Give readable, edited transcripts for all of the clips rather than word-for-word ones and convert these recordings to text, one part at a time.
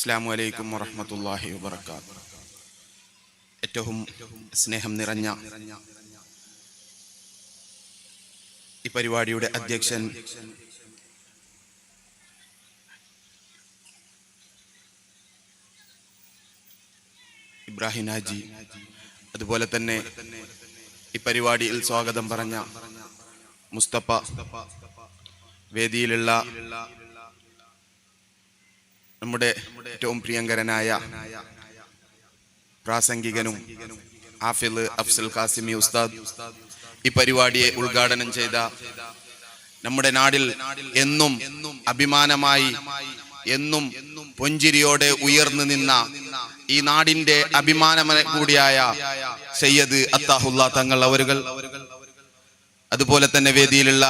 അസ്സലാമു അലൈക്കും വറഹ്മത്തുള്ളാഹി വബറകാതുഹു. ഏറ്റവും സ്നേഹം നിറഞ്ഞ ഈ പരിപാടിയുടെ അധ്യക്ഷൻ ഇബ്രാഹിം ഹാജി, അതുപോലെ തന്നെ ഈ പരിപാടിയിൽ സ്വാഗതം പറഞ്ഞ മുസ്തഫ, വേദിയിലുള്ള നമ്മുടെ ഏറ്റവും പ്രിയങ്കരനായ പ്രാസംഗികനും ഹാഫിള് അഫ്സൽ കാസിമി ഉസ്താദ്, ഈ പരിപാടിയെ ഉദ്ഘാടനം ചെയ്ത നമ്മുടെ നാടിൽ എന്നും അഭിമാനമായി എന്നും പുഞ്ചിരിയോടെ ഉയർന്നു നിന്ന ഈ നാടിന്റെ അഭിമാനം കൂടിയായ സയ്യിദ് അത്താഹുല്ലാ തങ്ങൾ അവരുകൾ, അതുപോലെ തന്നെ വേദിയിലുള്ള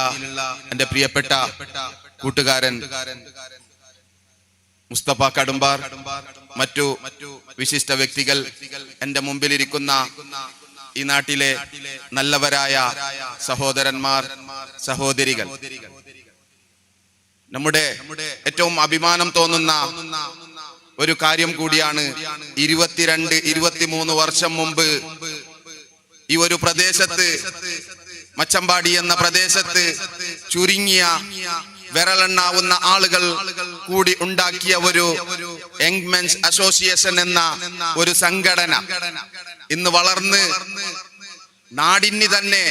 എൻ്റെ പ്രിയപ്പെട്ട കൂട്ടുകാരൻ മുസ്തഫ കടുമ്പാർ, മറ്റു വിശിഷ്ട വ്യക്തികൾ, എൻ്റെ മുമ്പിലിരിക്കുന്ന ഈ നാട്ടിലെ നല്ലവരായ സഹോദരന്മാർ, സഹോദരികൾ, നമ്മുടെ ഏറ്റവും അഭിമാനം തോന്നുന്ന ഒരു കാര്യം കൂടിയാണ്. 22-23 വർഷം മുമ്പ് ഈ ഒരു പ്രദേശത്ത്, മച്ചമ്പാടി എന്ന പ്രദേശത്ത് ചുരുങ്ങിയ വിരലെണ്ണാവുന്ന ആളുകൾ കൂടി ഉണ്ടാക്കിയ ഒരു യങ് മെൻസ് അസോസിയേഷൻ എന്ന ഒരു സംഘടന ഇന്ന് വളർന്ന് നാടിന് തന്നെ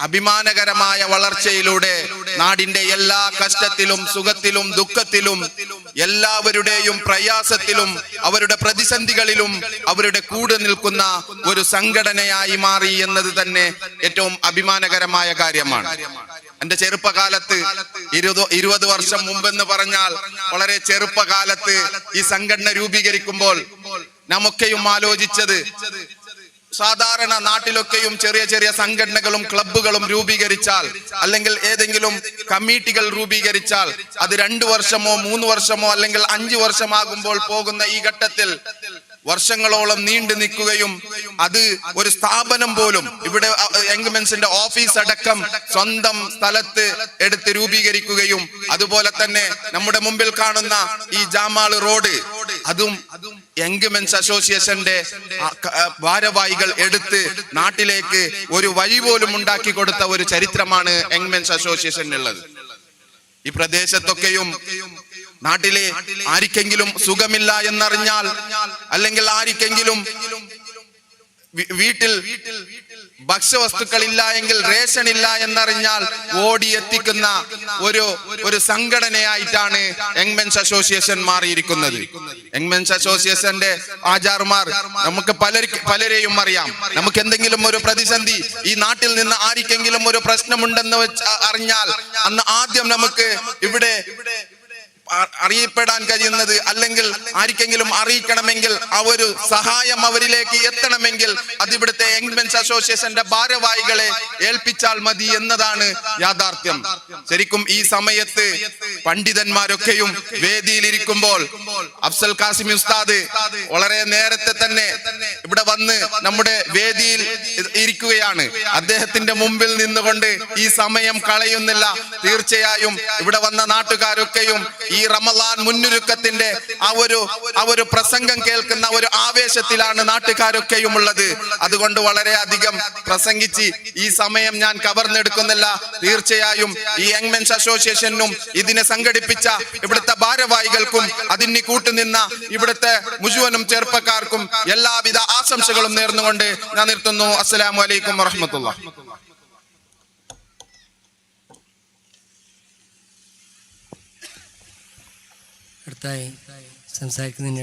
അഭിമാനകരമായ വളർച്ചയിലൂടെ നാടിന്റെ എല്ലാ കഷ്ടത്തിലും സുഖത്തിലും ദുഃഖത്തിലും എല്ലാവരുടെയും പ്രയാസത്തിലും അവരുടെ പ്രതിസന്ധികളിലും അവരുടെ കൂടെ നിൽക്കുന്ന ഒരു സംഘടനയായി മാറി എന്നത് തന്നെ ഏറ്റവും അഭിമാനകരമായ കാര്യമാണ്. എന്റെ ചെറുപ്പകാലത്ത് 20 വർഷം മുമ്പെന്ന് പറഞ്ഞാൽ വളരെ ചെറുപ്പകാലത്ത് ഈ സംഘടന രൂപീകരിക്കുമ്പോൾ നമുക്കെയും ആലോചിച്ചത്, സാധാരണ നാട്ടിലൊക്കെയും ചെറിയ ചെറിയ സംഘടനകളും ക്ലബ്ബുകളും രൂപീകരിച്ചാൽ, അല്ലെങ്കിൽ ഏതെങ്കിലും കമ്മിറ്റികൾ രൂപീകരിച്ചാൽ അത് 2 വർഷമോ 3 വർഷമോ അല്ലെങ്കിൽ 5 വർഷമാകുമ്പോൾ പോകുന്ന ഈ ഘട്ടത്തിൽ വർഷങ്ങളോളം നീണ്ടു നിൽക്കുകയും അത് ഒരു സ്ഥാപനം പോലും, ഇവിടെ യങ് മെൻസിന്റെ ഓഫീസ് അടക്കം സ്വന്തം സ്ഥലത്ത് എടുത്ത് രൂപീകരിക്കുകയും, അതുപോലെ തന്നെ നമ്മുടെ മുമ്പിൽ കാണുന്ന ഈ ജാമാള് റോഡ്, അതും യങ് മെൻസ് അസോസിയേഷന്റെ ഭാരവാഹികൾ എടുത്ത് നാട്ടിലേക്ക് ഒരു വഴി പോലും ഉണ്ടാക്കി കൊടുത്ത ഒരു ചരിത്രമാണ് യങ് മെൻസ് അസോസിയേഷനുള്ളത്. ഈ പ്രദേശത്തൊക്കെയും നാട്ടിലെ ആർക്കെങ്കിലും സുഖമില്ല എന്നറിഞ്ഞാൽ, അല്ലെങ്കിൽ ആർക്കെങ്കിലും വീട്ടിൽ ഭക്ഷ്യവസ്തുക്കൾ ഇല്ല എങ്കിൽ റേഷൻ ഇല്ല എന്നറിഞ്ഞാൽ ഓടിയെത്തിക്കുന്ന ഒരു സംഘടനയായിട്ടാണ് യങ് മെൻസ് അസോസിയേഷൻ മാറിയിരിക്കുന്നത്. യങ് മെൻസ് അസോസിയേഷന്റെ ആചാർമാർ നമുക്ക് പലരെയും അറിയാം. നമുക്ക് എന്തെങ്കിലും ഒരു പ്രതിസന്ധി, ഈ നാട്ടിൽ നിന്ന് ആർക്കെങ്കിലും ഒരു പ്രശ്നമുണ്ടെന്ന് അറിഞ്ഞാൽ അന്ന് ആദ്യം നമുക്ക് ഇവിടെ അറിയപ്പെടാൻ കഴിയുന്നത്, അല്ലെങ്കിൽ ആർക്കെങ്കിലും അറിയിക്കണമെങ്കിൽ ആ ഒരു സഹായം അവരിലേക്ക് എത്തണമെങ്കിൽ അതിവിടുത്തെ യങ് മെൻസ് അസോസിയേഷന്റെ ഭാരവാഹികളെ ഏൽപ്പിച്ചാൽ മതി എന്നതാണ് യാഥാർത്ഥ്യം. ശരിക്കും ഈ സമയത്ത് പണ്ഡിതന്മാരൊക്കെയും വേദിയിലിരിക്കുമ്പോൾ അഫ്സൽ കാസിമി ഉസ്താദ് വളരെ നേരത്തെ തന്നെ ഇവിടെ വന്ന് നമ്മുടെ വേദിയിൽ ഇരിക്കുകയാണ്. അദ്ദേഹത്തിന്റെ മുമ്പിൽ നിന്നുകൊണ്ട് ഈ സമയം കളയുന്നില്ല. തീർച്ചയായും ഇവിടെ വന്ന നാട്ടുകാരൊക്കെയും ഈ റമളാൻ മുന്നൊരുക്കത്തിന്റെ ആ ഒരു പ്രസംഗം കേൾക്കുന്ന ഒരു ആവേശത്തിലാണ് നാട്ടുകാരൊക്കെയും ഉള്ളത്. അതുകൊണ്ട് വളരെ അധികം പ്രസംഗിച്ച് ഈ സമയം ഞാൻ കവർന്നെടുക്കുന്നില്ല. തീർച്ചയായും ഈ യങ് മെൻസ് അസോസിയേഷനും ഇതിനെ സംഘടിപ്പിച്ച ഇവിടുത്തെ ഭാരവാഹികൾക്കും അതിന് കൂട്ടുനിന്ന ഇവിടുത്തെ മുഴുവനും ചെറുപ്പക്കാർക്കും എല്ലാവിധ ആശംസകളും നേർന്നുകൊണ്ട് ഞാൻ നിർത്തുന്നു. അസ്സലാമു അലൈക്കും വറഹ്മത്തുള്ളാഹി. അടുത്തായി സംസാരിക്കുന്നതിന്